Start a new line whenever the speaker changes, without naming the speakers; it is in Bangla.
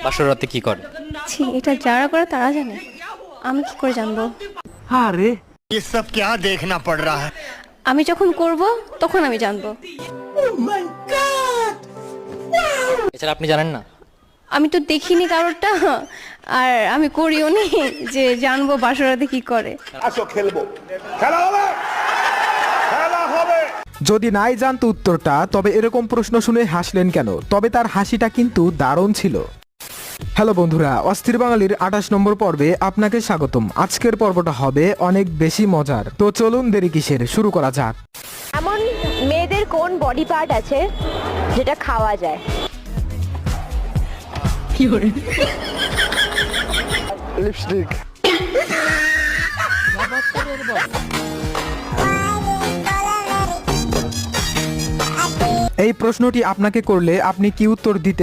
বাসর রাতে কি করে?
ছি, এটা যারা করে তারা জানে, আমি কি করে জানবো?
আরে
ये सब क्या देखना पड़ रहा है।
আমি যখন করব তখন আমি জানবো।
এছাড়া আপনি জানেন না?
আমি তো দেখিনি কারোরটা, আর আমি করিও নি যে জানবো বাসরাতে কি করে।
আসো খেলবো, খেলা হবে, খেলা হবে।
যদি নাই জানতো উত্তরটা, তবে এরকম প্রশ্ন শুনে হাসলেন কেন? তবে তার হাসিটা কিন্তু দারুণ ছিল। হ্যালো বন্ধুরা, অস্থির বাঙালির 28 নম্বর পর্বে আপনাকে স্বাগতম। আজকের পর্বটা হবে অনেক বেশি মজার, তো চলুন দেরি কিসের, শুরু করা যাক।
এমন মেয়েদের কোন বডি পার্ট আছে যেটা খাওয়া যায়?
লিপস্টিক।
এই প্রশ্নটি আপনাকে করলে আপনি কি উত্তর দিতে